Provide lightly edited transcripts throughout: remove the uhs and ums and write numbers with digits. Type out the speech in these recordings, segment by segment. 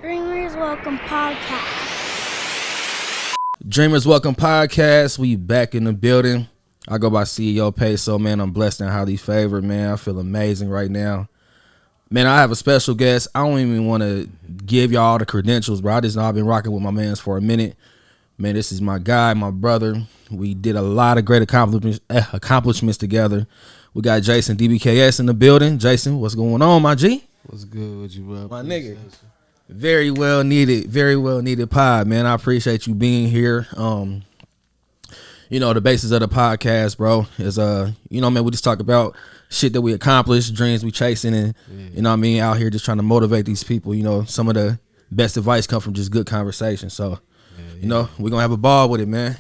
Dreamers Welcome Podcast. Dreamers Welcome Podcast. We back in the building. I go by CEO PESO, man. I'm blessed and highly favored, man. I feel amazing right now. Man, I have a special guest. I don't even want to give y'all all the credentials, bro. I just know I've been rocking with my mans for a minute. Man, this is my guy, my brother. We did a lot of great accomplishments together. We got Jason DBKS in the building. Jason, what's going on, my G? What's good with you, bro? My nigga. Very well needed pod, man. I appreciate you being here. The basis of the podcast, bro, is man, we just talk about shit that we accomplished, dreams we chasing, and out here just trying to motivate these people. Some of the best advice come from just good conversation. So, we're gonna have a ball with it, man.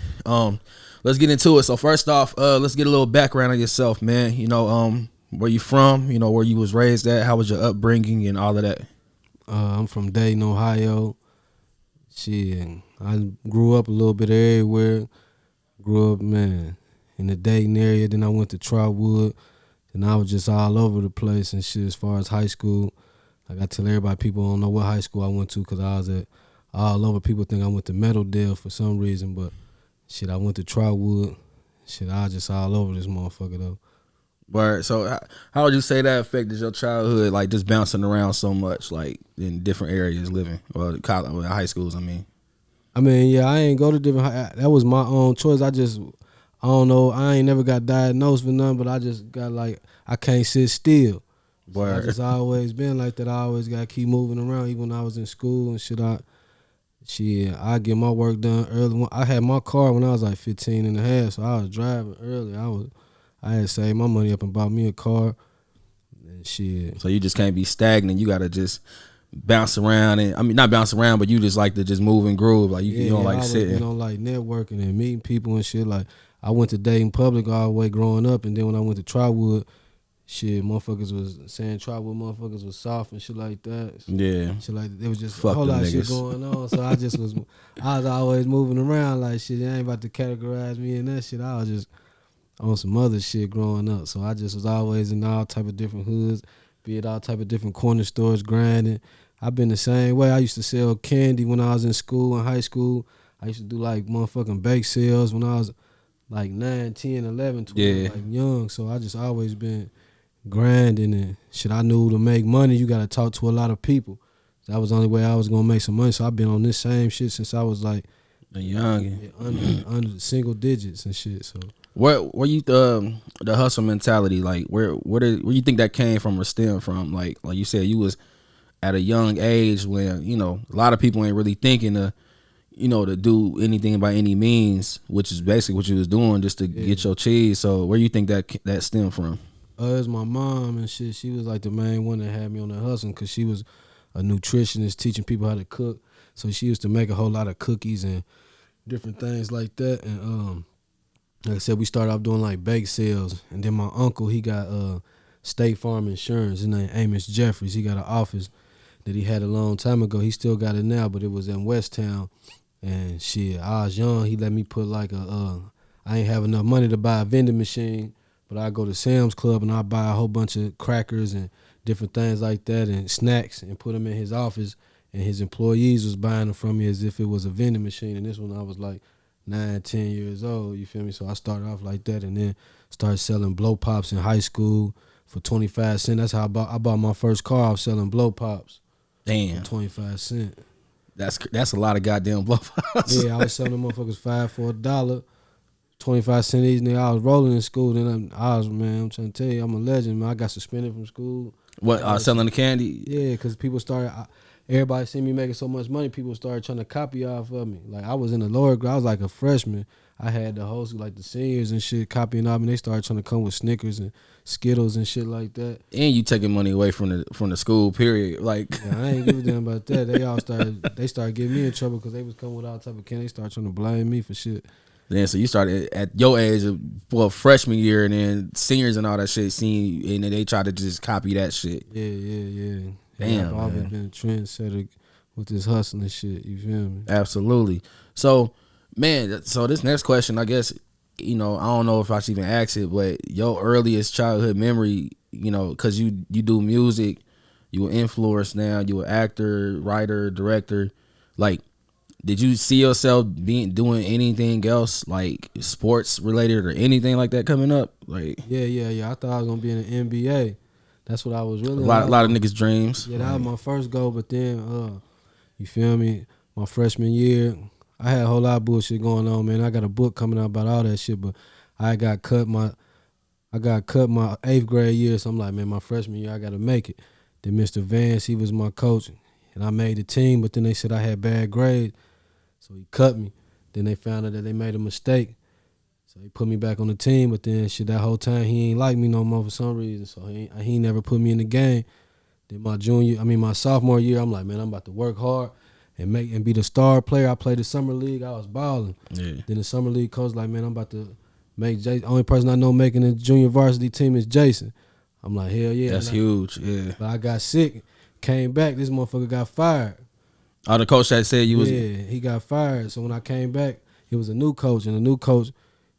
Let's get into it. So first off, let's get a little background on yourself, man. Where you from, where you was raised at, how was your upbringing and all of that. I'm from Dayton, Ohio. Shit, I grew up a little bit everywhere. Grew up, man, in the Dayton area. Then I went to Trotwood. And I was just all over the place and shit as far as high school. Like I tell everybody, people don't know what high school I went to because I was at all over. People think I went to Meadowdale for some reason, but shit, I went to Trotwood. Shit, I was just all over this motherfucker though. Word. So how would you say that affected your childhood, like just bouncing around so much, like in different areas living, or college, or high schools, I ain't go to different, that was my own choice. I don't know, I ain't never got diagnosed with nothing, but I just got like, I can't sit still. So I just always been like that. I always got to keep moving around, even when I was in school and shit. I get my work done early. I had my car when I was like 15 and a half, so I was driving early. I had saved my money up and bought me a car and shit. So you just can't be stagnant. You got to just bounce around, and not bounce around, but you just like to just move and groove. Like you don't like sitting. Like networking and meeting people and shit. Like I went to Dayton Public all the way growing up, and then when I went to Trotwood, shit, motherfuckers was saying Trotwood motherfuckers was soft and shit like that. Yeah. Shit like there was just Fuck a whole lot of niggas. shit going on. So I was always moving around like shit. They ain't about to categorize me in that shit. I was just on some other shit growing up. So I just was always in all type of different hoods, be at all type of different corner stores grinding. I've been the same way. I used to sell candy when I was in school, in high school. I used to do like motherfucking bake sales when I was like 9, 10, 11, 12, like young. So I just always been grinding and shit. I knew to make money, you got to talk to a lot of people. That was the only way I was going to make some money. So I've been on this same shit since I was like young, under single digits and shit. So where you the hustle mentality, like where you think that came from or stemmed from? Like you said, you was at a young age when a lot of people ain't really thinking to do anything by any means, which is basically what you was doing just to get your cheese. So where you think that stemmed from? It's my mom and shit. She was like the main one that had me on the hustle because she was a nutritionist teaching people how to cook. So she used to make a whole lot of cookies and different things like that. And like I said, we started off doing like bake sales. And then my uncle, he got State Farm Insurance. His name Amos Jeffries. He got an office that he had a long time ago. He still got it now, but it was in Westtown. And shit, I was young. He let me put like I ain't have enough money to buy a vending machine, but I go to Sam's Club and I buy a whole bunch of crackers and different things like that and snacks and put them in his office. And his employees was buying them from me as if it was a vending machine. And this one I was like 9, 10 years old, you feel me? So I started off like that and then started selling blow pops in high school for 25 cents. That's how I bought my first car. I was selling blow pops. Damn. For 25 cents. That's a lot of goddamn blow pops. Yeah, I was selling them motherfuckers 5 for $1. 25 cents each, nigga. I was rolling in school. Then I'm trying to tell you, I'm a legend, man. I got suspended from school. What, selling the candy? Yeah, because people started, everybody seen me making so much money, people started trying to copy off of me. Like, I was in the lower grade, I was like a freshman. I had the host, like the seniors and shit, copying off me. They started trying to come with Snickers and Skittles and shit like that. And you taking money away from the school, period. Like, yeah, I ain't give a damn about that. They started getting me in trouble because they was coming with all type of candy. They started trying to blame me for shit. Then so you started at your age, freshman year, and then seniors and all that shit seen you, and then they tried to just copy that shit. Yeah. Damn, I've always been a trendsetter with this hustling shit. You feel me? Absolutely. So, man, so this next question, I guess, I don't know if I should even ask it, but your earliest childhood memory, because you do music, You an influencer now. You an actor, writer, director. Like, did you see yourself doing anything else like sports related or anything like that coming up? Like, Yeah. I thought I was gonna be in the NBA. That's what I was really. a lot of niggas' dreams. Yeah, that was my first goal. But then, you feel me? My freshman year, I had a whole lot of bullshit going on, man. I got a book coming out about all that shit, but I got cut my 8th grade year. So I'm like, man, my freshman year, I got to make it. Then Mr. Vance, he was my coach, and I made the team. But then they said I had bad grades, so he cut me. Then they found out that they made a mistake. So he put me back on the team, but then shit, that whole time he ain't like me no more for some reason. So he ain't never put me in the game. Then my sophomore year, I'm like, man, I'm about to work hard and be the star player. I played the summer league. I was balling. Yeah. Then the summer league coach like, man, I'm about to make Jason. Only person I know making the junior varsity team is Jason. I'm like, hell yeah. That's huge. Yeah. But I got sick, came back. This motherfucker got fired. Oh, the coach that said you was. Yeah, he got fired. So when I came back, it was a new coach, and the new coach,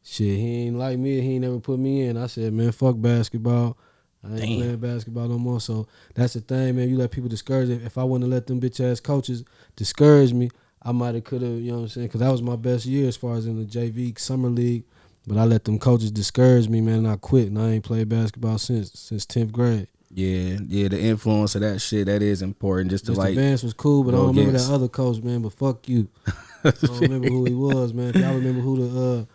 shit, he ain't like me. He ain't never put me in. I said, man, fuck basketball. I ain't playing basketball no more. So that's the thing, man. You let people discourage it. If I wouldn't have let them bitch ass coaches discourage me, I might have could have, you know what I'm saying? Because that was my best year as far as in the JV summer league. But I let them coaches discourage me, man, and I quit. And I ain't played basketball since 10th grade. Yeah, the influence of that shit, that is important. Just to Mr. like. Vance was cool, but I don't remember against. that other coach, man. But fuck you. I don't remember who he was, man. If y'all remember who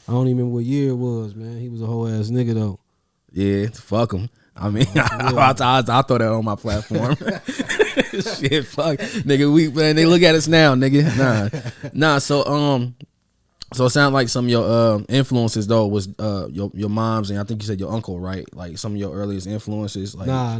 I don't even remember what year it was, man. He was a whole ass nigga though. Yeah, fuck him. I mean, I'll throw that on my platform. Shit, fuck, nigga. Man, they look at us now, nigga. Nah. So it sounds like some of your influences though was your mom's, and I think you said your uncle, right? Like some of your earliest influences. Like, I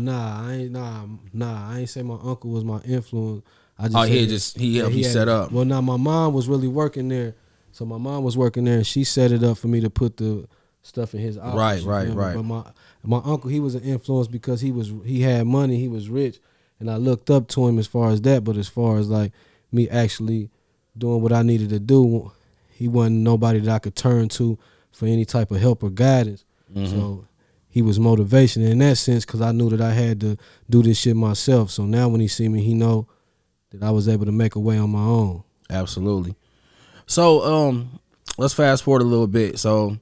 ain't say my uncle was my influence. I just he helped you set up. Well, now my mom was really working there, so my mom was working there, and she set it up for me to put the stuff in his office. Right. But my uncle, he was an influence because he had money, he was rich, and I looked up to him as far as that. But as far as like me actually doing what I needed to do, he wasn't nobody that I could turn to for any type of help or guidance. Mm-hmm. So he was motivation in that sense because I knew that I had to do this shit myself. So now when he see me, he know that I was able to make a way on my own. Absolutely. So let's fast forward a little bit. So,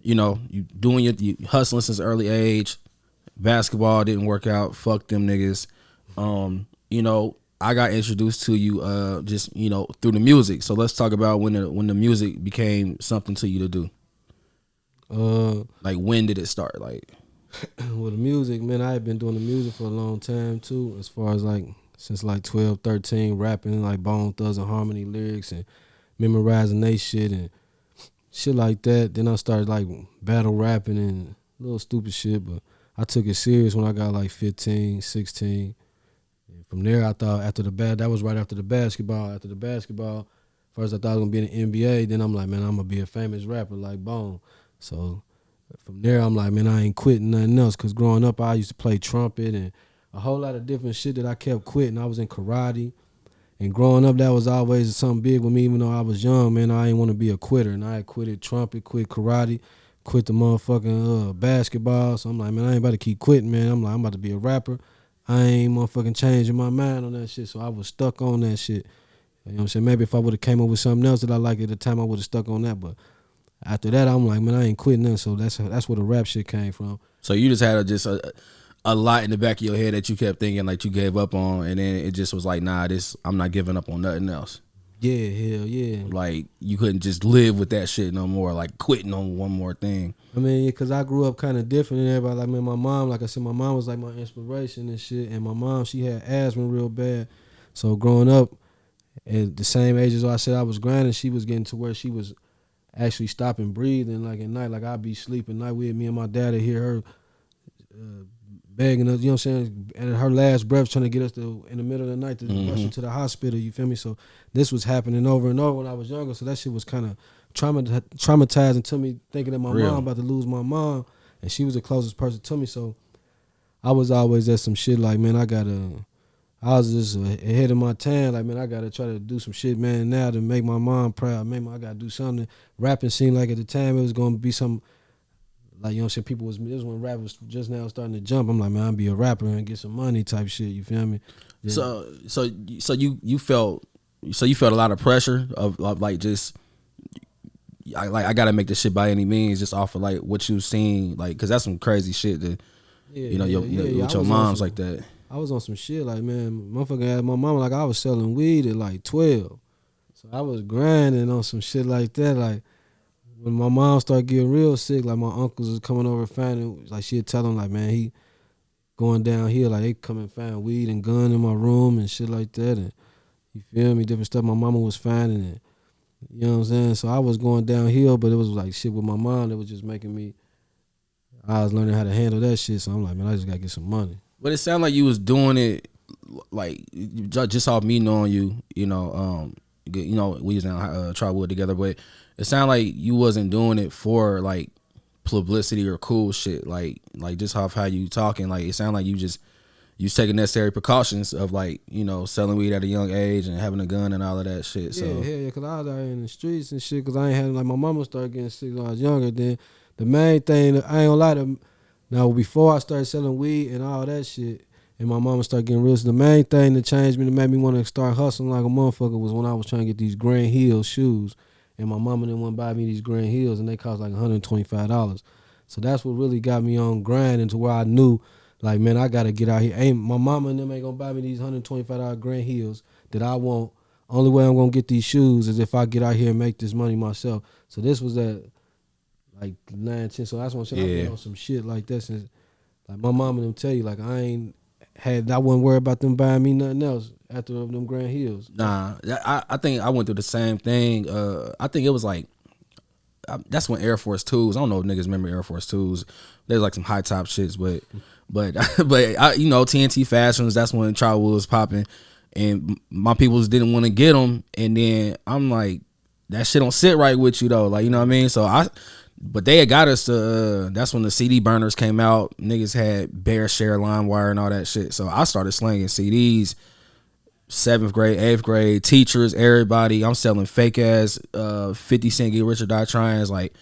you know, you hustling since early age. Basketball didn't work out. Fuck them niggas. You know, I got introduced to you just, you know, through the music. So let's talk about when the music became something to you to do. Like, when did it start? Like, well, the music, man, I had been doing the music for a long time too, as far as like since like 12, 13, rapping like Bone Thugs and Harmony lyrics and memorizing they shit and shit like that. Then I started like battle rapping and little stupid shit, but I took it serious when I got like 15, 16. And from there, I thought that was right after the basketball. After the basketball, first I thought I was gonna be in the NBA. Then I'm like, man, I'm gonna be a famous rapper like Bone. So from there, I'm like, man, I ain't quitting nothing else. Cause growing up, I used to play trumpet and a whole lot of different shit that I kept quitting. I was in karate. And growing up, that was always something big with me. Even though I was young, man, I didn't want to be a quitter. And I had quitted trumpet, quit karate, quit the motherfucking basketball. So I'm like, man, I ain't about to keep quitting, man. I'm like, I'm about to be a rapper. I ain't motherfucking changing my mind on that shit. So I was stuck on that shit. You know what I'm saying? Maybe if I would have came up with something else that I liked at the time, I would have stuck on that. But after that, I'm like, man, I ain't quitting nothing. So that's where the rap shit came from. So you just had a lot in the back of your head that you kept thinking like you gave up on, and then it just was like, nah, I'm not giving up on nothing else. Yeah, hell yeah. Like, you couldn't just live with that shit no more, like quitting on one more thing. I mean, because I grew up kind of different than everybody. Like, man, my mom, like I said, my mom was like my inspiration and shit. And my mom, she had asthma real bad. So growing up at the same age as I said I was grinding, she was getting to where she was actually stopping breathing. Like at night, like I'd be sleeping night with me and my dad would hear her begging us, you know what I'm saying, and her last breath trying to get us in the middle of the night to rush her to the hospital, you feel me? So this was happening over and over when I was younger, so that shit was kind of traumatizing to me, thinking that my mom about to lose my mom, and she was the closest person to me, so I was always at some shit like, man, I was just ahead of my time, like, man, I gotta try to do some shit, man, now to make my mom proud, man, I gotta do something. Rapping seemed like at the time it was gonna be some like, you know what I'm saying, people this was when rap was just now starting to jump. I'm like, man, I'll be a rapper and get some money type shit, you feel me? Yeah. So you felt a lot of pressure of like just I gotta make this shit by any means, just off of like what you seen, like, cause that's some crazy shit that with your moms like that. I was on some shit like, man, motherfucker had my mama like I was selling weed at like 12, so I was grinding on some shit like that. Like when my mom started getting real sick, like my uncles was coming over finding, like she'd tell them like, man, he going downhill, like they come and find weed and gun in my room and shit like that, and you feel me, different stuff my mama was finding it. You know what I'm saying? So I was going downhill, but it was like shit with my mom that was just making me. I was learning how to handle that shit, so I'm like, man, I just gotta get some money. But it sounded like you was doing it, like just off me knowing you. We was in Trotwood together, but it sounded like you wasn't doing it for like publicity or cool shit. Like just off how you talking, like it sounded like you was taking necessary precautions of like, selling weed at a young age and having a gun and all of that shit. Yeah, cause I was out here in the streets and shit. Cause I ain't had, like, my mama started getting sick when I was younger. Then the main thing, I ain't gonna lie to, now before I started selling weed and all that shit, and my mama started getting real sick, the main thing that changed me, that made me want to start hustling like a motherfucker, was when I was trying to get these Grand Hill shoes, and my mama didn't want to buy me these Grand Hills, and they cost like $125. So that's what really got me on grinding to where I knew, like, man, I gotta get out here. My mama and them ain't gonna buy me these $125 Grand Heels that I want. Only way I'm gonna get these shoes is if I get out here and make this money myself. So this was at like 9, 10. So that's what I'm saying. I've been on some shit like that since, like, my mama and them tell you, like, I wasn't worried about them buying me nothing else after them Grand Heels. Nah, I think I went through the same thing. I think it was like, that's when Air Force 2s. I don't know if niggas remember Air Force 2s. There's like some high top shits, but I, TNT Fashions. That's when Trotwood was popping, and my peoples didn't want to get them. And then I'm like, that shit don't sit right with you though. Like, you know what I mean? But they had got us to. That's when the CD burners came out. Niggas had Bear Share, LimeWire, and all that shit. So I started slinging CDs. 7th grade, 8th grade, teachers, everybody. I'm selling fake ass 50 Cent Get Rich or Die Tryings. Like,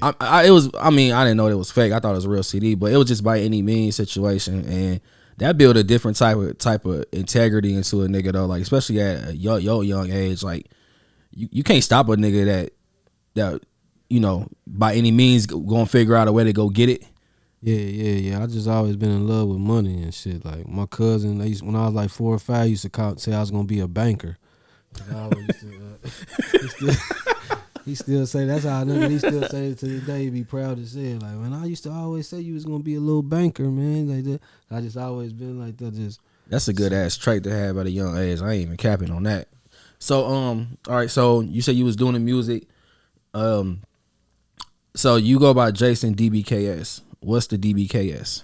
I didn't know it was fake. I thought it was a real CD, but it was just by any means situation, and that built a different type of integrity into a nigga though. Like, especially at a young age, like you can't stop a nigga that by any means gonna figure out a way to go get it. Yeah. I just always been in love with money and shit. Like my cousin, when I was like 4 or 5, used to say I was gonna be a banker. I always used to, he still say that's how I know. He still say it to this day. He be proud to say it. Like, man, I used to always say you was gonna be a little banker, man. Like that. I just always been like that. That's a good ass trait to have at a young age. I ain't even capping on that. So all right. So you said you was doing the music. So you go by Jason DBKS. What's the DBKS?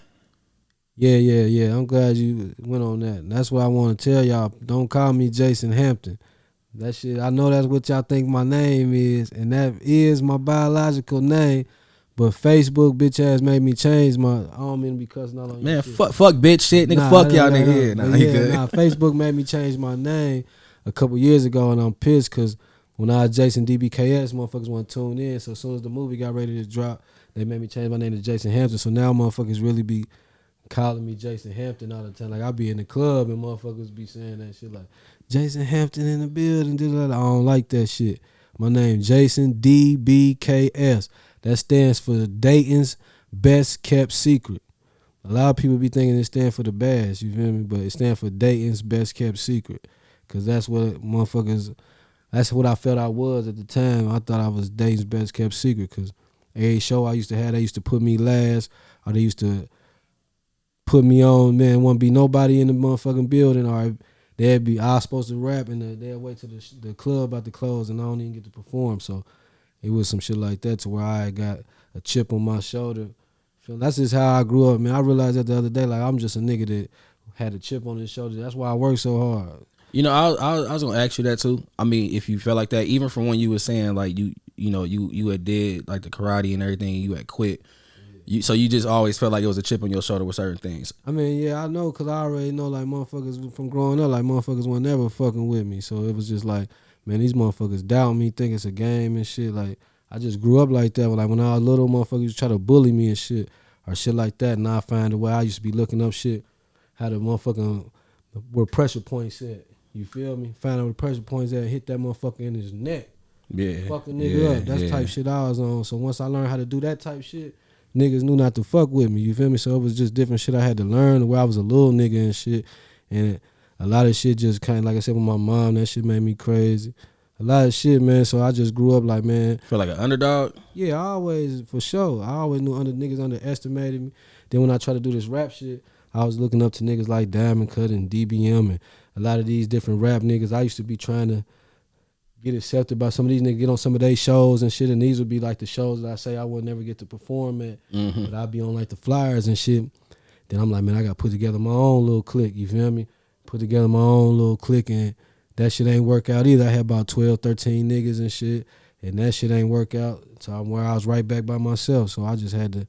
Yeah. I'm glad you went on that. And that's what I want to tell y'all. Don't call me Jason Hampton. That shit, I know that's what y'all think my name is, and that is my biological name. But Facebook bitch ass made me change my. I don't mean to be cussing out on you. Man, fuck bitch shit, nigga. Fuck y'all nigga. Facebook made me change my name a couple years ago, and I'm pissed because when I was Jason DBKS, motherfuckers want to tune in. So as soon as the movie got ready to drop, they made me change my name to Jason Hampton. So now motherfuckers really be calling me Jason Hampton all the time. Like, I be in the club and motherfuckers be saying that shit like, Jason Hampton in the building. I don't like that shit. My name Jason DBKS. That stands for Dayton's Best Kept Secret. A lot of people be thinking it stands for the bass, you feel me? But it stands for Dayton's Best Kept Secret. Cause that's what I felt I was at the time. I thought I was Dayton's Best Kept Secret. Cause every show I used to have, they used to put me last, or they used to put me on, man, wouldn't be nobody in the motherfucking building, or I was supposed to rap, and they'd wait till the club about to close, and I don't even get to perform. So it was some shit like that to where I got a chip on my shoulder. That's just how I grew up, man. I realized that the other day, like, I'm just a nigga that had a chip on his shoulder. That's why I work so hard. I was gonna ask you that too. I mean, if you felt like that, even from when you were saying like you had did like the karate and everything, you had quit. So you just always felt like it was a chip on your shoulder with certain things. I mean, yeah, I know, because I already know, like, motherfuckers from growing up, like, motherfuckers were never fucking with me. So it was just like, man, these motherfuckers doubt me, think it's a game and shit. Like, I just grew up like that. Like when I was little, motherfuckers used to try to bully me and shit or shit like that. And I find the way I used to be looking up shit, how the motherfucking where pressure points at. You feel me? Find out where pressure points at, hit that motherfucker in his neck. Yeah. Fuck a nigga up. That's the type shit I was on. So once I learned how to do that type shit, niggas knew not to fuck with me. You feel me? So it was just different shit I had to learn. Where I was a little nigga and shit, and a lot of shit just kind of, like I said with my mom, that shit made me crazy. A lot of shit, man. So I just grew up like, man. Feel like an underdog? Yeah, I always, for sure. I always knew niggas underestimated me. Then when I tried to do this rap shit, I was looking up to niggas like Diamond Cut and DBM and a lot of these different rap niggas. I used to be trying to get accepted by some of these niggas, get on some of their shows and shit, and these would be like the shows that I say I would never get to perform at, but I'd be on like the flyers and shit. Then I'm like, man, I got to put together my own little clique, you feel me? Put together my own little clique, and that shit ain't work out either. I had about 12, 13 niggas and shit, and that shit ain't work out. So I'm where I was right back by myself, so I just had to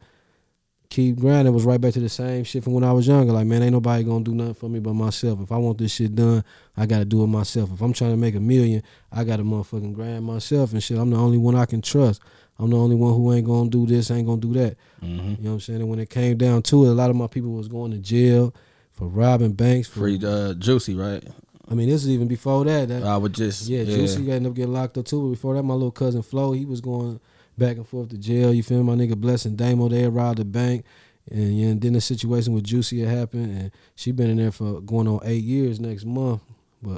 keep grinding. It was right back to the same shit from when I was younger. Like, man, ain't nobody gonna do nothing for me but myself. If I want this shit done, I gotta do it myself. If I'm trying to make $1 million, I gotta motherfucking grind myself and shit. I'm the only one I can trust. I'm the only one who ain't gonna do this, ain't gonna do that. You know what I'm saying? And when it came down to it, a lot of my people was going to jail for robbing banks. Free Juicy, right? I mean, this is even before that. I would just Juicy ended up getting locked up too. But before that, my little cousin Flo, he was going back and forth to jail. You feel me? My nigga Blessing Damo, they had robbed the bank. And then the situation with Juicy had happened, and she been in there for going on 8 years next month. But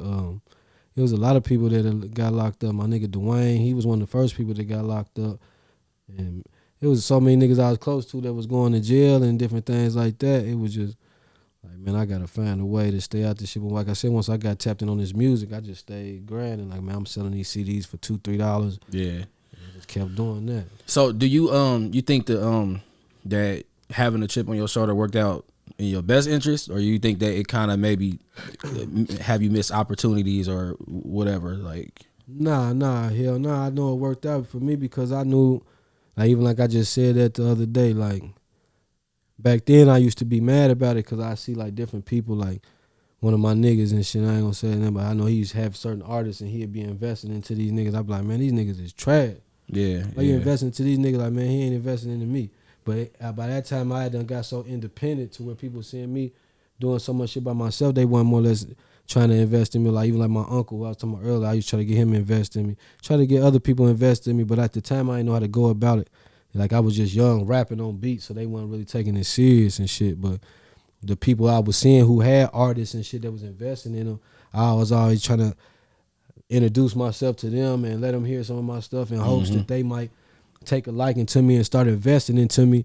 it was a lot of people that got locked up. My nigga Dwayne, he was one of the first people that got locked up. And it was so many niggas I was close to that was going to jail and different things like that. It was just like, man, I gotta find a way to stay out this shit. But like I said, once I got tapped in on this music, I just stayed grinding. Like, man, I'm selling these CDs for $2-3. Yeah. And I just kept doing that. So do you think that having a chip on your shoulder worked out in your best interest, or you think that it kind of maybe have you missed opportunities or whatever? Like, Nah, hell nah. I know it worked out for me because I knew, like, even like I just said that the other day, like, back then I used to be mad about it because I see like different people, like one of my niggas and shit, I ain't gonna say that, but I know he used to have certain artists and he'd be investing into these niggas. I'd be like, man, these niggas is trash. Yeah. Why you investing into these niggas? Like, man, he ain't investing into me. But by that time, I had done got so independent to where people seeing me doing so much shit by myself, they weren't more or less trying to invest in me. Like, even like my uncle, who I was talking about earlier, I used to try to get him to invest in me, try to get other people to invest in me. But at the time, I didn't know how to go about it. Like, I was just young, rapping on beats, so they weren't really taking it serious and shit. But the people I was seeing who had artists and shit that was investing in them, I was always trying to introduce myself to them and let them hear some of my stuff in hopes that they might take a liking to me and start investing into me.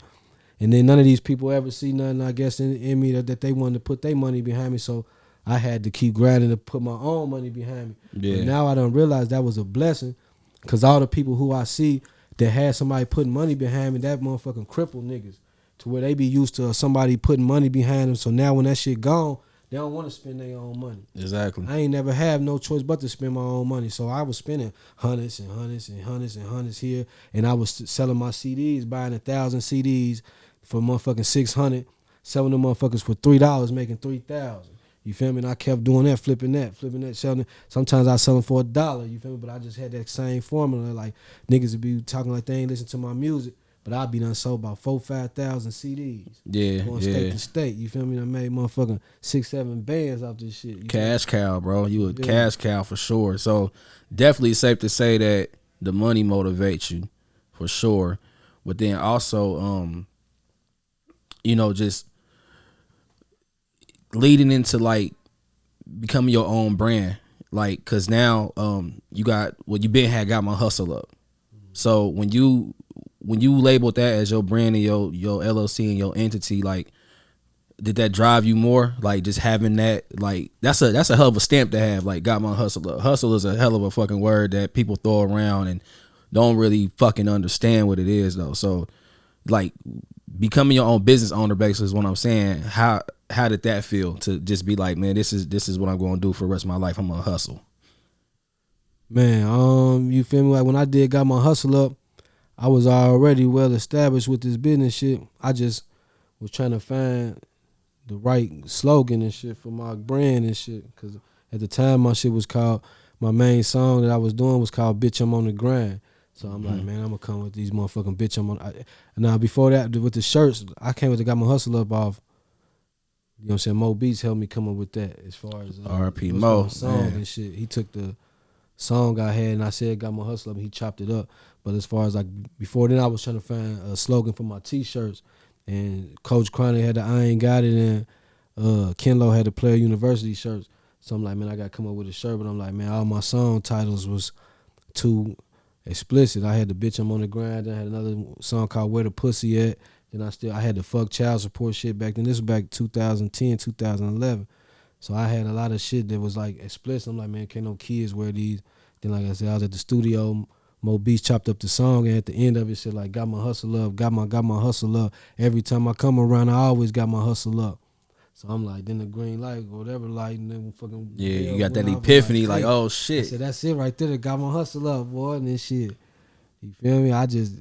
And then none of these people ever see nothing, I guess, in me that they wanted to put their money behind me. So I had to keep grinding to put my own money behind me. Yeah. But now I done realized that was a blessing, because all the people who I see that had somebody putting money behind me, that motherfucking crippled niggas to where they be used to somebody putting money behind them. So now when that shit gone, they don't want to spend their own money. Exactly. I ain't never have no choice but to spend my own money. So I was spending hundreds and hundreds and hundreds and hundreds here, and I was selling my CDs, buying 1,000 CDs for motherfucking 600, selling them motherfuckers for $3, making 3,000. You feel me? And I kept doing that, flipping that, selling it. Sometimes I sell them for $1, you feel me? But I just had that same formula. Like, niggas would be talking like they ain't listen to my music, but I'd be done sold about 4,000-5,000 CDs. Yeah, going state to state. You feel me? I made motherfucking 6-7 bands off this shit. Cash cow, bro. You a cash cow for sure. So definitely safe to say that the money motivates you for sure. But then also, just leading into like becoming your own brand. Like, cause now you got got my hustle up. So when you labeled that as your brand and your LLC and your entity, like, did that drive you more? Like, just having that, like, that's a hell of a stamp to have. Like, got my hustle up. Hustle is a hell of a fucking word that people throw around and don't really fucking understand what it is though. So, like, becoming your own business owner, basically, is what I'm saying. How did that feel to just be like, man, this is what I'm going to do for the rest of my life. I'm gonna hustle. Man, you feel me? Like, when I got my hustle up, I was already well established with this business shit. I just was trying to find the right slogan and shit for my brand and shit. Cause at the time my main song that I was doing was called Bitch I'm on the Grind. So I'm like, man, I'm gonna come with these motherfucking bitch. Now before that, with the shirts, I came with the Got My Hustle Up off. You know what I'm saying? Mo Beats helped me come up with that as far as R.I.P. Mo, song man. and shit. He took the song I had and I said Got My Hustle Up and he chopped it up. But as far as like before then, I was trying to find a slogan for my t-shirts, and Coach Chronic had the I Ain't Got It, and Ken Lo had the Player University shirts. So I'm like, man, I gotta come up with a shirt. But I'm like, man, all my song titles was too explicit. I had the Bitch I'm on the Grind. Then I had another song called Where the Pussy At. Then I had the Fuck Child Support shit back then. This was back 2010, 2011. So I had a lot of shit that was like explicit. I'm like, man, can't no kids wear these. Then like I said, I was at the studio. Mo Beats chopped up the song, and at the end of it said like, got my hustle up, got my hustle up. Every time I come around, I always got my hustle up. So I'm like, then the green light, whatever light, and then fucking You got that epiphany, like, oh shit. I said, that's it right there. Got my hustle up, boy, and this shit. You feel me? I just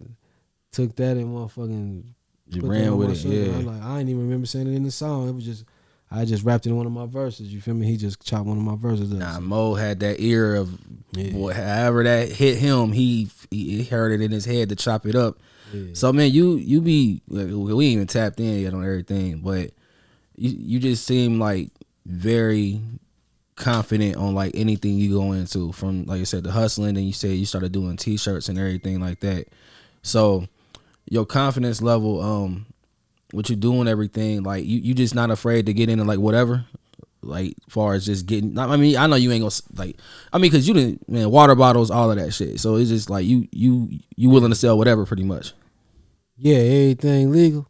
took that and motherfucking you ran with it, yeah. I'm like, I ain't even remember saying it in the song. It was just, I just rapped it in one of my verses. You feel me? He just chopped one of my verses up. Nah, Mo had that ear of, boy, however that hit him, he heard it in his head to chop it up. Yeah. So man, you be, we ain't even tapped in yet on everything, but you just seem like very confident on like anything you go into, from like I said, the hustling, and you said you started doing t-shirts and everything like that. So your confidence level, what you doing, everything, like you just not afraid to get into like whatever, like far as just getting, I mean, I know you ain't gonna like, I mean, cause you didn't, man, water bottles, all of that shit. So it's just like you willing to sell whatever pretty much. Yeah, everything legal.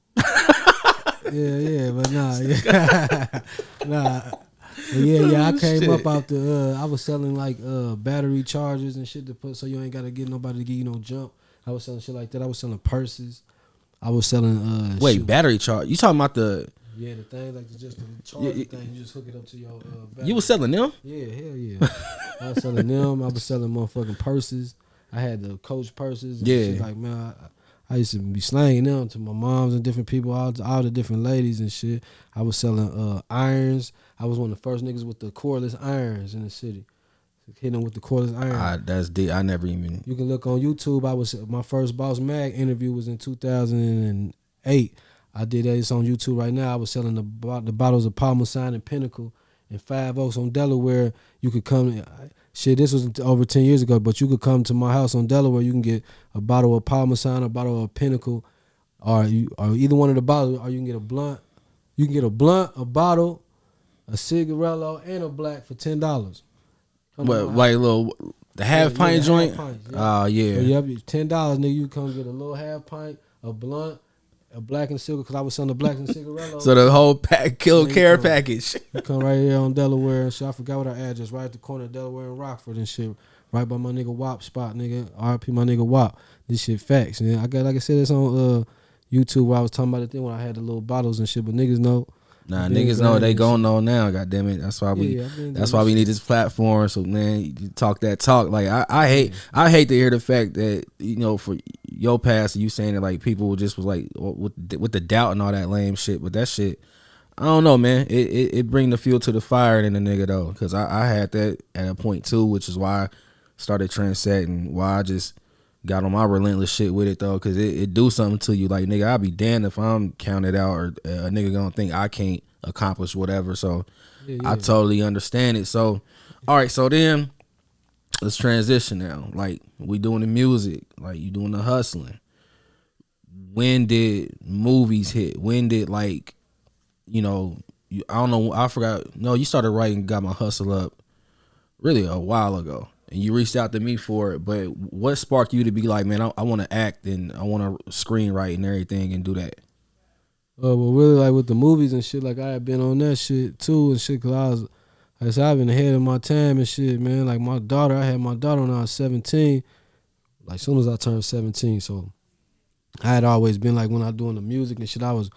yeah, but nah, nah. But yeah, I came up out the, I was selling like battery chargers and shit to put, so you ain't gotta get nobody to give you no jump. I was selling shit like that. I was selling purses. I was selling battery charge. You talking about the the thing like just the charger thing. You just hook it up to your battery. You was selling them? Yeah, hell yeah. I was selling them. I was selling motherfucking purses. I had the Coach purses. And shit. Like, man, I used to be slanging them to my moms and different people, all the different ladies and shit. I was selling irons. I was one of the first niggas with the cordless irons in the city. Hitting them with the cordless iron. That's deep. I never even. You can look on YouTube. My first Boss Mag interview was in 2008. I did that. It's on YouTube right now. I was selling the bottles of Parmesan and Pinnacle in 5 Oaks on Delaware. You could come. Shit, this was over 10 years ago, but you could come to my house on Delaware. You can get a bottle of Parmesan, a bottle of Pinnacle, or either one of the bottles, or you can get a blunt. You can get a blunt, a bottle, a cigarello, and a black for $10. What, like the half pint joint? Oh yeah. So $10, nigga. You come get a little half pint, a blunt, a black and cigarette, because I was selling the black and cigarello. So the whole care package. You come right here on Delaware and shit. I forgot what our address, right at the corner of Delaware and Rockford and shit. Right by my nigga WAP spot, nigga. RIP my nigga WAP. This shit facts. And I got, like I said, it's on YouTube where I was talking about the thing when I had the little bottles and shit, but niggas know. Nah, niggas know, they gon' know now. God damn it, that's why we need this platform. So man, you talk that talk. Like I hate to hear the fact that, you know, for your past, you saying that like people just was like with the doubt and all that lame shit. But that shit, I don't know, man. It bring the fuel to the fire in the nigga though, because I had that at a point too, which is why I started trendsetting. Why I just got on my relentless shit with it though, because it do something to you. Like, nigga, I'll be damned if I'm counted out or a nigga gonna think I can't accomplish whatever. So I totally understand it. So all right, so then let's transition now. Like, we doing the music, like you doing the hustling. When did movies hit? When did, like, you know, I don't know, I forgot. No, you started writing Got My Hustle Up really a while ago. And you reached out to me for it, but what sparked you to be like, man, I want to act and I want to screenwrite and everything and do that? Well, really, like with the movies and shit, like I had been on that shit too and shit, cause I've been ahead of my time and shit, man. Like I had my daughter when I was 17, like as soon as I turned 17. So I had always been like, when I doing the music and shit, I was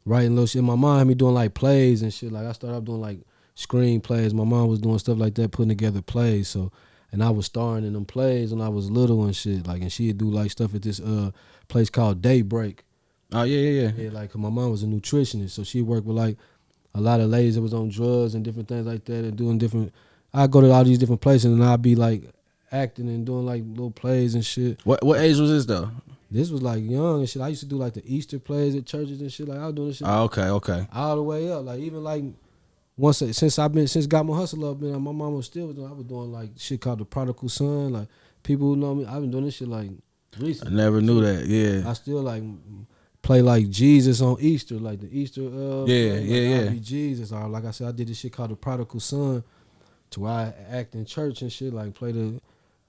writing little shit. My mom had me doing like plays and shit. Like I started up doing like screenplays. My mom was doing stuff like that, putting together plays. So. And I was starring in them plays when I was little and shit. Like, and she'd do like stuff at this place called Daybreak. Oh yeah. Yeah, like, 'cause my mom was a nutritionist, so she worked with like a lot of ladies that was on drugs and different things like that, and doing different. I'd go to all these different places and I'd be like acting and doing like little plays and shit. What age was this though? This was like young and shit. I used to do like the Easter plays at churches and shit. Like I was doing this shit Okay. all the way up. Like even like since Got My Hustle Up, man, my mama still was doing. I was doing like shit called the Prodigal Son. Like people who know me, I've been doing this shit like recently. I never knew that. Yeah. I still like play like Jesus on Easter, like the Easter. Yeah. I be Jesus. Or like I said, I did this shit called the Prodigal Son, to where I act in church and shit, like play the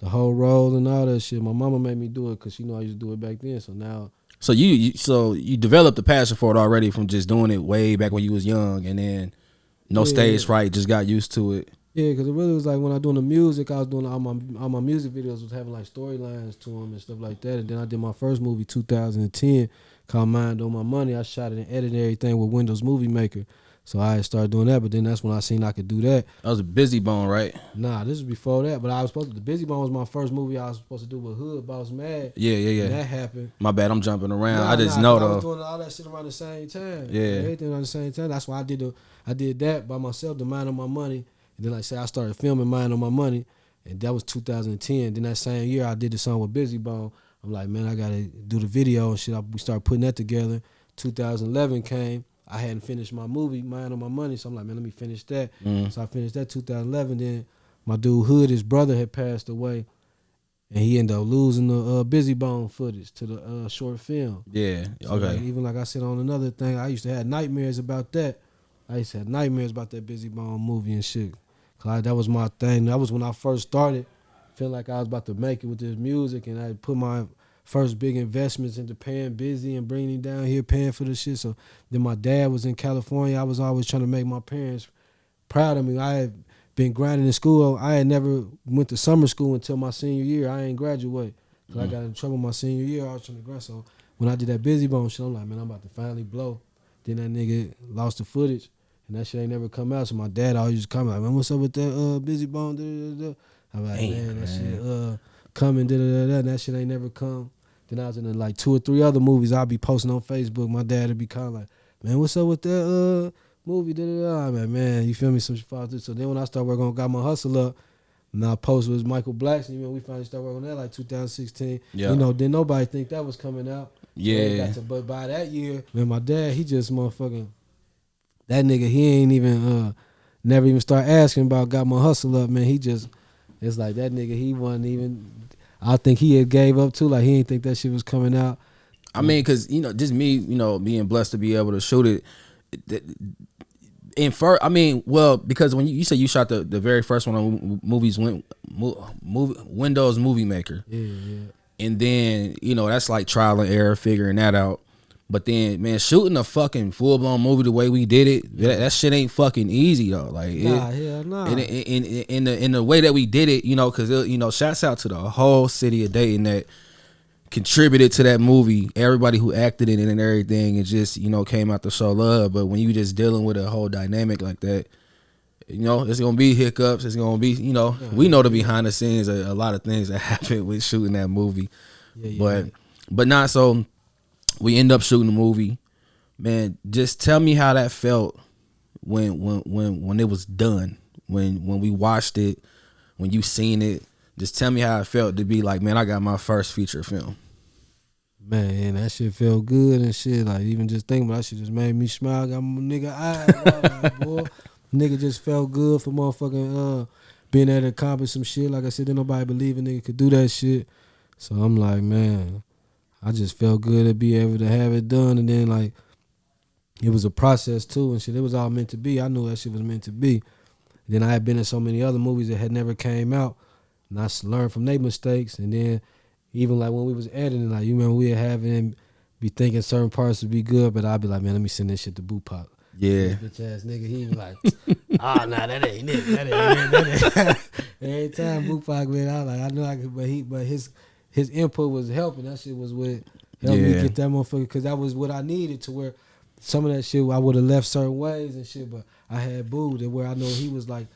whole role and all that shit. My mama made me do it because she knew I used to do it back then. So now. So you developed a passion for it already from just doing it way back when you was young, and then stage fright, just got used to it. Yeah, because it really was like when I was doing the music, I was doing all my music videos was having like storylines to them and stuff like that. And then I did my first movie 2010 called Mind on My Money. I shot it and edited everything with Windows Movie Maker. So I started doing that, but then that's when I seen I could do that. That was a Busy Bone, right? Nah, this was before that. But I was the Busy Bone was my first movie I was supposed to do with Hood Boss Mad. Yeah. And that happened. My bad, I'm jumping around. I was doing all that shit around the same time. Yeah. Everything around the same time. That's why I did that by myself, the Mind on My Money. And then like I said, I started filming Mind on My Money. And that was 2010. Then that same year I did the song with Busy Bone. I'm like, man, I gotta do the video and shit. We started putting that together. 2011 came. I hadn't finished my movie, Mind on My Money, so I'm like, man, let me finish that. So I finished that 2011. Then my dude Hood, his brother had passed away, and he ended up losing the Busy Bone footage to the short film. Yeah, so okay. Like, even like I said on another thing, I used to have nightmares about that. I used to have nightmares about that Busy Bone movie and shit. Cause that was my thing. That was when I first started, feeling like I was about to make it with this music, and I put my first big investments into paying Busy and bringing him down here, paying for the shit. So then my dad was in California. I was always trying to make my parents proud of me. I had been grinding in school. I had never went to summer school until my senior year. I ain't graduate. Cause I got in trouble my senior year. I was trying to grind. So when I did that Busy Bone shit, I'm like, man, I'm about to finally blow. Then that nigga lost the footage, and that shit ain't never come out. So my dad always just come like, man, what's up with that Busy Bone? I'm like, man, that shit coming, and that shit ain't never come. Then I was in like 2 or 3 other movies I'll be posting on Facebook. My dad would be kind of like, man, what's up with that movie? I'm like, man, you feel me? Some shit fall through. So then when I started working on Got My Hustle Up, and I posted with Michael Blackson, we finally started working on that like 2016. Yeah. Then nobody think that was coming out. Yeah. But by that year, man, my dad, he just motherfucking, that nigga, he ain't even, never even start asking about Got My Hustle Up, man. He just, it's like that nigga, he wasn't even, I think he had gave up too. Like he didn't think that shit was coming out. I mean, cause just me, being blessed to be able to shoot it. Because when you said you shot the very first one on Windows Movie Maker. Yeah. And then that's like trial and error figuring that out. But then, man, shooting a fucking full blown movie the way we did it, that shit ain't fucking easy though. Like, hell nah. In the way that we did it, because shouts out to the whole city of Dayton that contributed to that movie. Everybody who acted in it and everything, it just came out to show love. But when you just dealing with a whole dynamic like that, it's gonna be hiccups. It's gonna be, we know the behind the scenes a lot of things that happen with shooting that movie. But not so. We end up shooting the movie, man. Just tell me how that felt when it was done, when we watched it, when you seen it. Just tell me how it felt to be like, man, I got my first feature film. Man, that shit felt good and shit. Like even just thinking about that shit just made me smile. Got my nigga eyes, like, boy. Nigga just felt good for motherfucking being able to accomplish some shit. Like I said, didn't nobody believe a nigga could do that shit. So I'm like, man, I just felt good to be able to have it done. And then like it was a process too and shit. It was all meant to be. I knew that shit was meant to be. Then I had been in so many other movies that had never came out. And I learned from their mistakes. And then even like when we was editing, like you remember we had having be thinking certain parts would be good, but I'd be like, man, let me send this shit to Bupac. Yeah. Bitch ass nigga, he was like, nah, that ain't it. That ain't. Every time Bupac went out, like I know I could, but his input was helping. That shit was what helped me get that motherfucker, because that was what I needed, to where some of that shit I would have left certain ways and shit, but I had Boo to where I know he was like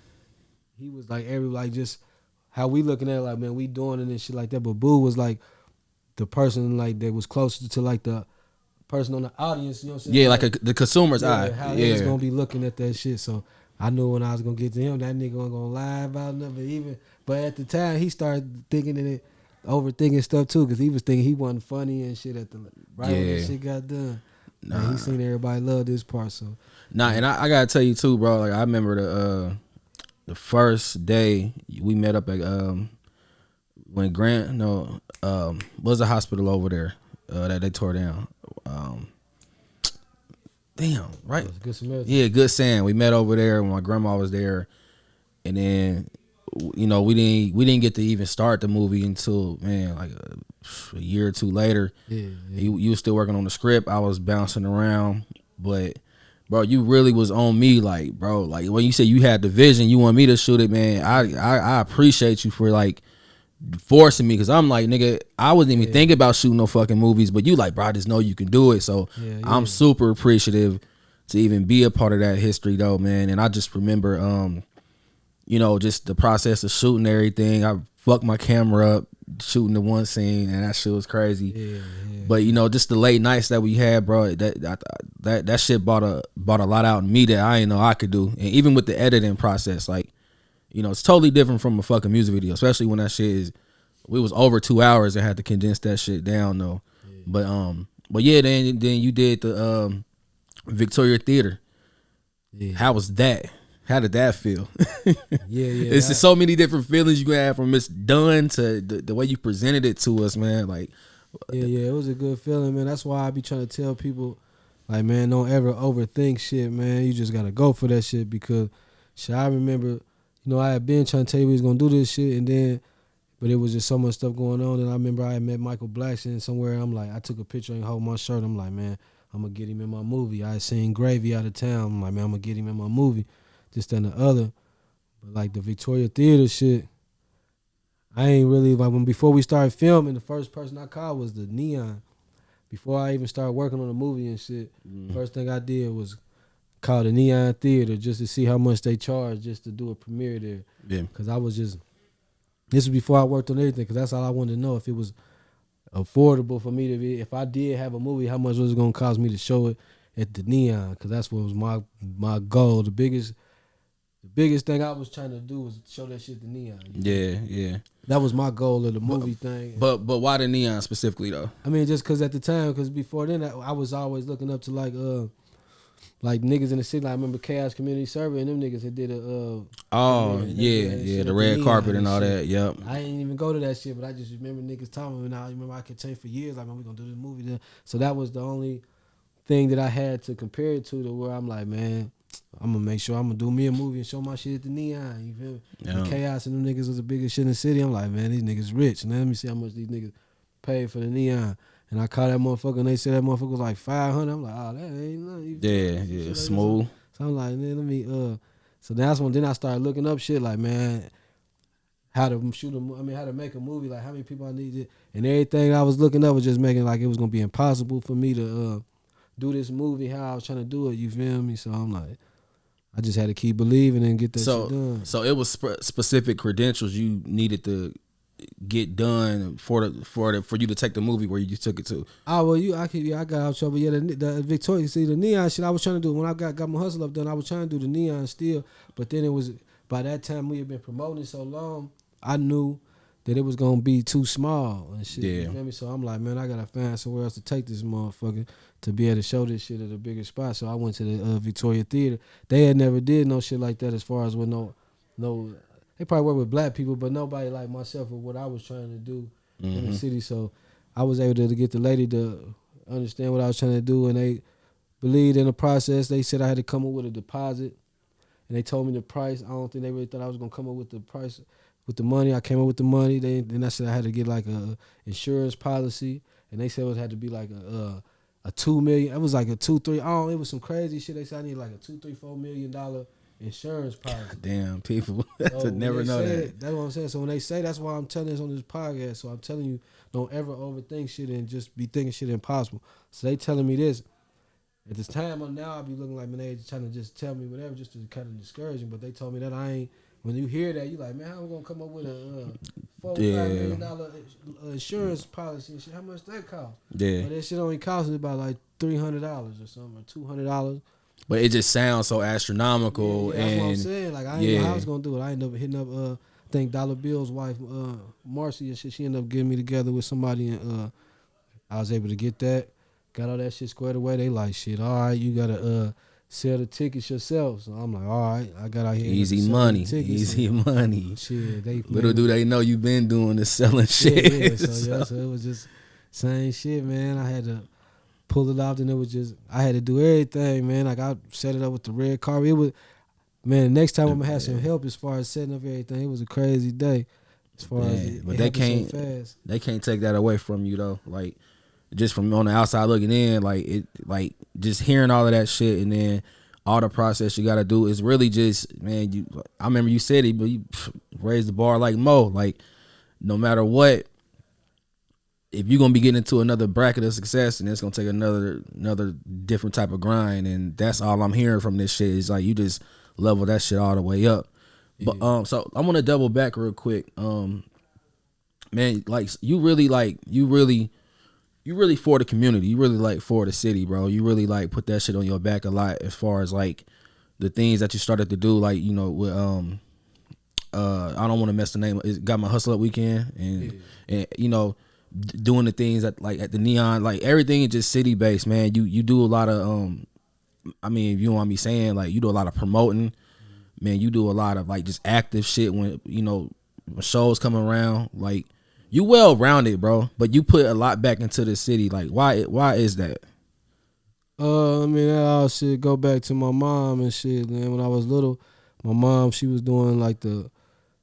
every, like just how we looking at it, like, man, we doing it and shit like that, but Boo was like the person like that was closer to like the person on the audience, you know what I'm saying? Yeah, like the consumer's eye. How they was gonna be looking at that shit. So I knew when I was gonna get to him, that nigga wasn't gonna lie about nothing. Even, but at the time, he started thinking in it, overthinking stuff too, because he was thinking he wasn't funny and shit at the right when that shit got done. Nah. Man, he seen everybody love this part, so. Nah, and I gotta tell you too, bro. Like I remember the first day we met up at when Grant was a hospital over there that they tore down. Damn, right? Good Samaritan. Yeah, Good Sam. We met over there when my grandma was there, and then we didn't get to even start the movie until like a year or two later. Yeah. You was still working on the script. I was bouncing around, but bro, you really was on me, like, bro, like when you said you had the vision, you want me to shoot it, man. I appreciate you for like forcing me, because I'm like, nigga, I wasn't even thinking about shooting no fucking movies, but you like, bro, I just know you can do it. So I'm super appreciative to even be a part of that history though, man. And I just remember just the process of shooting everything. I fucked my camera up shooting the one scene, and that shit was crazy. Yeah. But just the late nights that we had, bro, that shit brought a lot out in me that I didn't know I could do. And even with the editing process, like, it's totally different from a fucking music video, especially when that shit we was over 2 hours and had to condense that shit down though. Yeah. But yeah, then you did the Victoria Theater. Yeah. How was that? How did that feel? Yeah. It's just so many different feelings you can have from Miss Dunn to the way you presented it to us, man. Like, yeah, it was a good feeling, man. That's why I be trying to tell people, like, man, don't ever overthink shit, man. You just gotta go for that shit, because shit, I remember, I had been trying to tell you we was gonna do this shit, and then, but it was just so much stuff going on. And I remember I had met Michael Blackson somewhere. I'm like, I took a picture and hold my shirt. I'm like, man, I'm gonna get him in my movie. I had seen Gravy out of town. I'm like, man, I'm gonna get him in my movie. This, that, and the other. But like the Victoria Theater shit, I ain't really, like, before we started filming, the first person I called was the Neon. Before I even started working on the movie and shit, first thing I did was call the Neon Theater just to see how much they charge just to do a premiere there. Yeah. Because I was just, this was before I worked on everything, because that's all I wanted to know, if it was affordable for me to be, if I did have a movie, how much was it going to cost me to show it at the Neon, because that's what was my goal. The biggest thing I was trying to do was show that shit to Neon. Yeah. That was my goal of the movie thing. But why the Neon specifically though? I mean, just because at the time, because before then, I was always looking up to like niggas in the city. Like, I remember Chaos Community Survey, and them niggas had did a the red carpet and all that. Yep. I didn't even go to that shit, but I just remember niggas telling me, and I remember I could tell you for years, like, man, we gonna do this movie then. So that was the only thing that I had to compare it to where I'm like, man, I'm gonna make sure I'm gonna do me a movie and show my shit at the Neon. You feel me? Yeah. The Chaos and them niggas was the biggest shit in the city. I'm like, man, these niggas rich. Now let me see how much these niggas paid for the Neon. And I called that motherfucker, and they said that motherfucker was like $500. I'm like, oh, that ain't nothing. Yeah, smooth. So I'm like, man, let me So that's when then I started looking up shit, like, man, how to how to make a movie, like how many people I needed, and everything I was looking up was just making like it was gonna be impossible for me to do this movie how I was trying to do it. You feel me? So I'm like, I just had to keep believing and get that shit done. So it was specific credentials you needed to get done for you to take the movie where you took it to. Oh well, I got out of trouble. Yeah, the Victoria, see the Neon shit I was trying to do when I got my hustle up done. I was trying to do the Neon still, but then it was by that time we had been promoting so long, I knew that it was gonna be too small and shit. Yeah. You feel me? So I'm like, man, I gotta find somewhere else to take this motherfucker to be able to show this shit at a bigger spot. So I went to the Victoria Theater. They had never did no shit like that as far as with no. They probably work with black people, but nobody like myself or what I was trying to do in the city. So I was able to get the lady to understand what I was trying to do, and they believed in the process. They said I had to come up with a deposit, and they told me the price. I don't think they really thought I was gonna come up with the price with the money. I came up with the money. Then I said I had to get like a insurance policy, and they said it had to be like a $2 million. It was like a 2-3. Oh, it was some crazy shit. They said I need like a $2-4 million insurance policy. Damn, people to never know that. That's what I'm saying. So when they say, that's why I'm telling this on this podcast. So I'm telling you, don't ever overthink shit and just be thinking shit impossible. So they telling me this. At this time, now I'll be looking like, man, they trying to just tell me whatever just to kind of discourage me. But they told me that I ain't. When you hear that, you like, man, how am I gonna come up with a $4 million insurance policy and shit? How much that cost? Yeah. But that shit only cost me about like $300 or something, or $200. but it just sounds so astronomical. Yeah, that's and what I'm saying. Like I didn't know how I was gonna do it. I ended up hitting up I think Dollar Bill's wife, Marcy and shit. She ended up getting me together with somebody, and I was able to get that. Got all that shit squared away. They like, shit, all right, you gotta sell the tickets yourself. So I'm like, all right, I got out here. Easy money. Easy money. Shit, little do they know you been doing this selling shit. Yeah. So it was just same shit, man. I had to pull it off, and it was just I had to do everything, man. Like I set it up with the red carpet. It was, man. Next time I'm gonna have some help as far as setting up everything. It was a crazy day, as far as but they can't. So fast. They can't take that away from you though. Like just from on the outside looking in, like just hearing all of that shit, and then all the process you got to do is really just, man. I remember you said it, but you raised the bar like Mo. Like no matter what, if you're gonna be getting into another bracket of success, and it's gonna take another different type of grind, and that's all I'm hearing from this shit is like you just level that shit all the way up. Yeah. But so I want to double back real quick. Man, like you really for the community. You really like for the city, bro. You really like put that shit on your back a lot as far as like the things that you started to do, like, you know, with I don't want to mess the name. It got my hustle up weekend, and you know, doing the things that like at the Neon, like everything is just city based, man. You do a lot of I mean, if you want me saying, like you do a lot of promoting, man. You do a lot of like just active shit when, you know, when shows come around, like. You well rounded, bro, but you put a lot back into the city. Like, why is that? I mean, that all shit go back to my mom and shit, man. When I was little, my mom, she was doing like the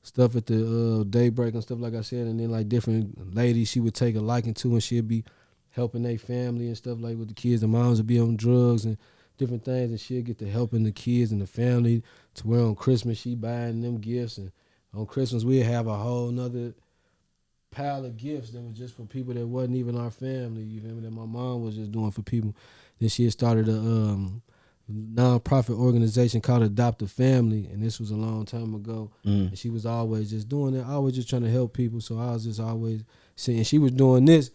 stuff at the daybreak and stuff, like I said, and then like different ladies she would take a liking to, and she'd be helping their family and stuff, like with the kids. The moms would be on drugs and different things, and she'd get to helping the kids and the family to where on Christmas she buying them gifts, and on Christmas we'd have a whole nother pile of gifts that was just for people that wasn't even our family, you feel me, that my mom was just doing for people. Then she had started a non-profit organization called Adopt a Family, and this was a long time ago. And she was always just doing it, always just trying to help people. So I was just always saying, she was doing this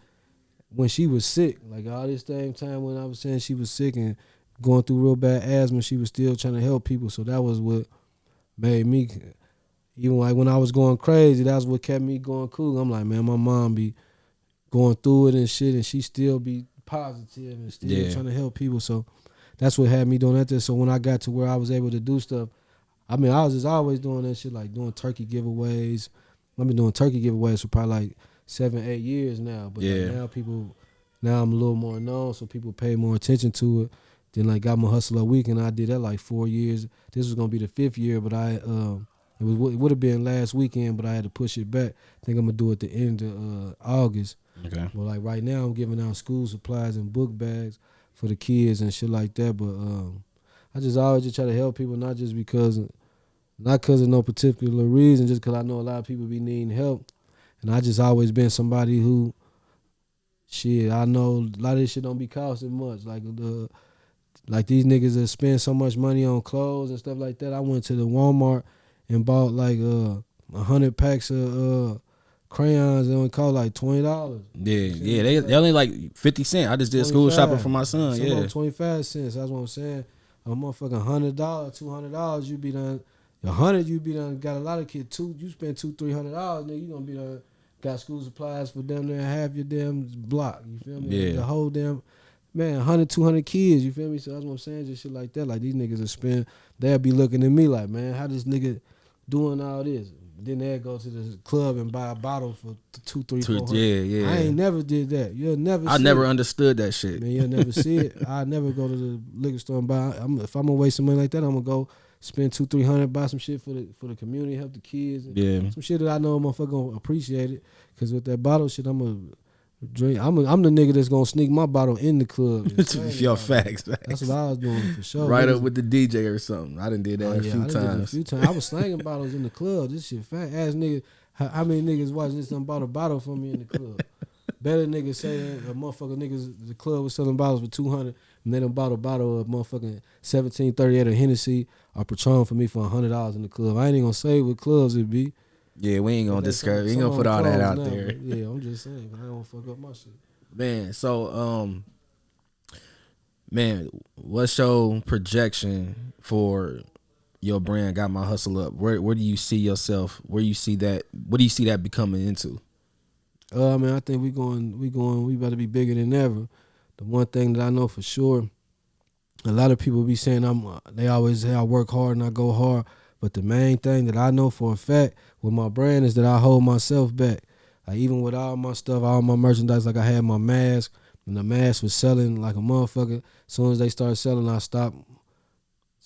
when she was sick, like all this same time when I was saying she was sick and going through real bad asthma, she was still trying to help people. So that was what made me, even like when I was going crazy, that's what kept me going cool. I'm like, man, my mom be going through it and shit, and she still be positive and still trying to help people. So that's what had me doing that there. So when I got to where I was able to do stuff, I mean, I was just always doing that shit, like doing turkey giveaways. I've been doing turkey giveaways for probably like 7-8 years now. But like now I'm a little more known, so people pay more attention to it. Then like got my hustle a week, and I did that like 4 years. This was gonna be the 5th year, but it would have been last weekend, but I had to push it back. I think I'm gonna do it at the end of August. Okay. Well, like right now, I'm giving out school supplies and book bags for the kids and shit like that. But I just always just try to help people, not because of no particular reason, just because I know a lot of people be needing help, and I just always been somebody who, shit, I know a lot of this shit don't be costing much. Like these niggas that spend so much money on clothes and stuff like that. I went to the Walmart and bought like 100 packs of crayons, and it only cost like $20. Yeah, they only like 50 cents. I just did school shopping for my son. Some of them 25 cents. That's what I'm saying. A motherfucking $100, $200, you be done. $100, you be done. Got a lot of kids. You spend $200-$300, nigga, you gonna be done. Got school supplies for damn near half your damn block. You feel me? Yeah. The whole damn. Man, 100, 200 kids, you feel me? So that's what I'm saying, just shit like that. Like these niggas will spend, they'll be looking at me like, man, how this nigga doing all this? Then they'll go to the club and buy a bottle for $200, $300, $400. Yeah. I ain't never did that. You'll never see I never it. understood that shit. Man, you'll never see it. I never go to the liquor store and buy. If I'm gonna waste some money like that, I'm gonna go spend $200-$300, buy some shit for the community, help the kids. And some shit that I know a motherfucker gonna appreciate it. Cause with that bottle shit, I'm gonna drink. I'm the nigga that's gonna sneak my bottle in the club. Your facts. That's what I was doing for sure. Right up with the DJ or something. I done did that a few times. I was slanging bottles in the club. This shit fat ass nigga. How many niggas watching this done bought a bottle from me in the club? Better niggas say a motherfucker niggas the club was selling bottles for $200, and they done bought a bottle of motherfucking 1738 of Hennessy or Patron for me for $100 in the club. I ain't even gonna say what clubs it be. Yeah, we ain't gonna discourage. We ain't gonna put all that out there. Yeah, I'm just saying. I don't fuck up my shit. Man, so Man, what's your projection for your brand? Got my hustle up. Where do you see yourself? Where you see that? What do you see that becoming into? Man, I think we better be bigger than ever. The one thing that I know for sure, a lot of people be saying they always say I work hard and I go hard, but the main thing that I know for a fact with my brand is that I hold myself back. Like even with all my stuff, all my merchandise, like I had my mask, and the mask was selling like a motherfucker. As soon as they started selling, I stopped.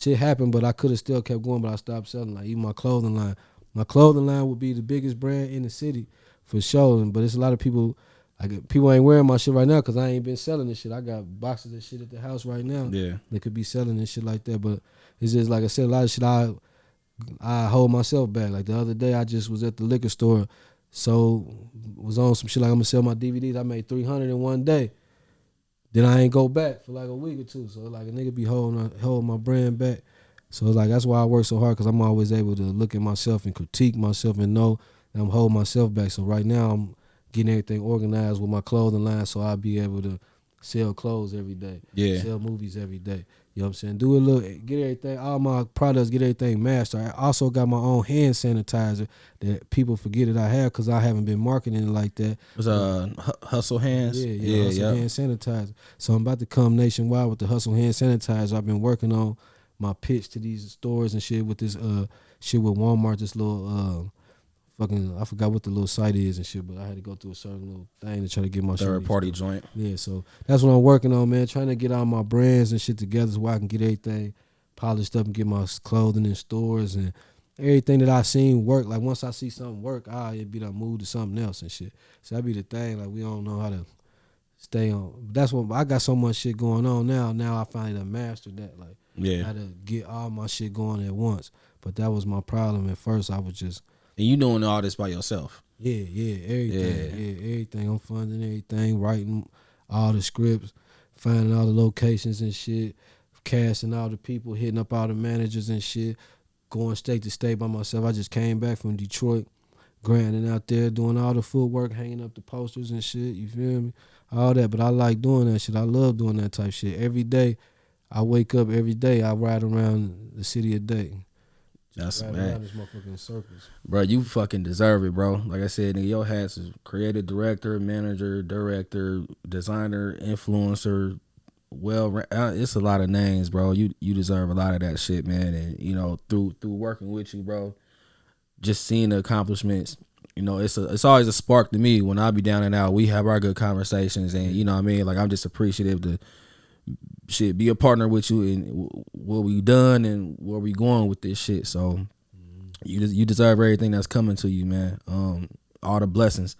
Shit happened, but I could have still kept going, but I stopped selling. Like even my clothing line. My clothing line would be the biggest brand in the city for sure. But it's a lot of people, like people ain't wearing my shit right now because I ain't been selling this shit. I got boxes of shit at the house right now. Yeah. They could be selling and shit like that. But it's just like I said, a lot of shit I hold myself back. Like the other day I just was at the liquor store, so was on some shit like I'm gonna sell my DVDs. I made 300 in one day. Then I ain't go back for like a week or two. So like a nigga be holding my brand back. So like that's why I work so hard because I'm always able to look at myself and critique myself and know that I'm holding myself back. So right now I'm getting everything organized with my clothing line so I'll be able to sell clothes every day. Yeah. Sell movies every day. You know what I'm saying? Do a little, get everything, all my products, get everything mastered. I also got my own hand sanitizer that people forget that I have because I haven't been marketing it like that. It was Hustle Hands. Yeah, Hustle Hand Sanitizer. So I'm about to come nationwide with the Hustle Hand Sanitizer. I've been working on my pitch to these stores and shit with this shit with Walmart, this little fucking, I forgot what the little site is and shit, but I had to go through a certain little thing to try to get my Third party joint. Yeah, so that's what I'm working on, man. Trying to get all my brands and shit together so I can get everything polished up and get my clothing in stores and everything that I seen work. Like once I see something work, it'd be like move to something else and shit. So that be the thing. Like we don't know how to stay on. But that's what I got so much shit going on now. Now I finally done mastered that. Like I had to get all my shit going at once. But that was my problem at first. I was just And you doing all this by yourself. everything. Everything. I'm funding everything, writing all the scripts, finding all the locations and shit, casting all the people, hitting up all the managers and shit, going state to state by myself. I just came back from Detroit, grinding out there, doing all the footwork, hanging up the posters and shit, you feel me? All that. But I like doing that shit. I love doing that type shit. Every day, I wake up every day, I ride around the city a day. That's Right man, around this motherfucking circus. bro. You fucking deserve it, bro. Like I said, nigga, your hats is creative director, manager, director, designer, influencer. Well, it's a lot of names, bro. You deserve a lot of that shit, man. And you know, through working with you, bro, just seeing the accomplishments. You know, it's always a spark to me when I be down and out. We have our good conversations, and you know what I mean. Like I'm just appreciative to shit be a partner with you in what we done and where we going with this shit. So you deserve everything that's coming to you, man. All the blessings.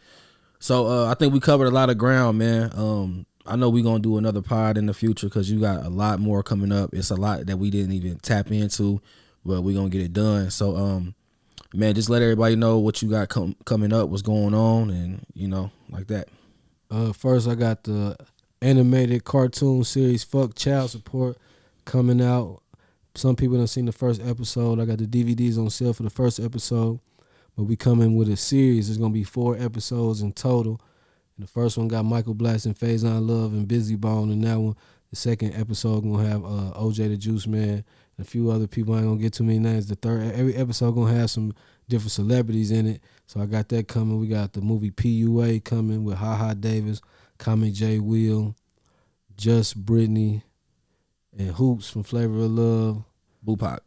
So I think we covered a lot of ground, man. I know we're gonna do another pod in the future because you got a lot more coming up. It's a lot that we didn't even tap into, but we're gonna get it done. So man, just let everybody know what you got coming up, what's going on, and you know, like that. First I got the animated cartoon series Fuck Child Support coming out. Some people done seen the first episode. I got the DVDs on sale for the first episode, but we coming with a series. There's gonna be 4 episodes in total. And the first one got Michael Blackson, Faison Love, and Busy Bone. And that one, the second episode gonna have OJ the Juice Man and a few other people. I ain't gonna get too many names. The third, every episode gonna have some different celebrities in it. So I got that coming. We got the movie PUA coming with Ha Ha Davis, Comic J Will, Just Brittany, and Hoops from Flavor of Love. Bupac.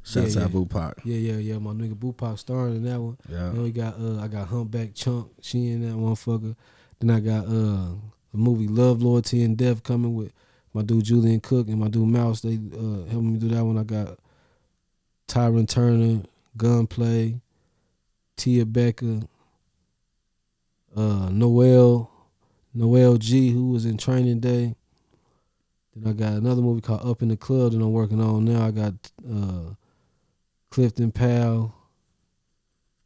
Shouts out Bupac. Yeah. My nigga Bupac starring in that one. Yeah. Then we got I got Humpback Chunk. She in that motherfucker. Then I got the movie Love, Loyalty, and Death coming with my dude Julian Cook and my dude Mouse. They helping me do that one. I got Tyron Turner, Gunplay, Tia Becker, Noel G, who was in Training Day. Then I got another movie called Up in the Club that I'm working on now. I got Clifton Powell.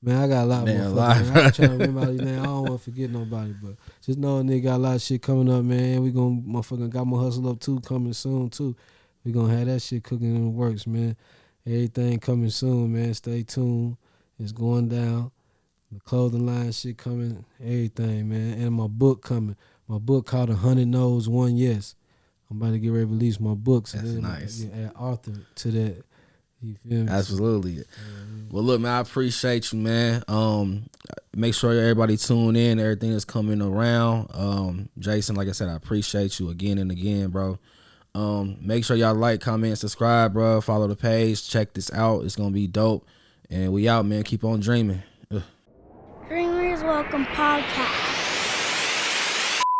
Man, I got a lot more. I'm trying to remember all these names. I don't want to forget nobody, but just know a nigga got a lot of shit coming up, man. We gonna motherfucking got my hustle up too coming soon too. We gonna have that shit cooking in the works, man. Everything coming soon, man. Stay tuned. It's going down. The clothing line shit coming. Everything, man. And my book coming. My book called 100 No's, 1 Yes. I'm about to get ready to release my books. That's and then nice. Add Arthur to that. You feel me? Absolutely. Well, look, man, I appreciate you, man. Make sure everybody tune in. Everything is coming around. Jason, like I said, I appreciate you again and again, bro. Make sure y'all like, comment, subscribe, bro. Follow the page. Check this out. It's gonna be dope. And we out, man. Keep on dreaming. Dreamers Welcome Podcast.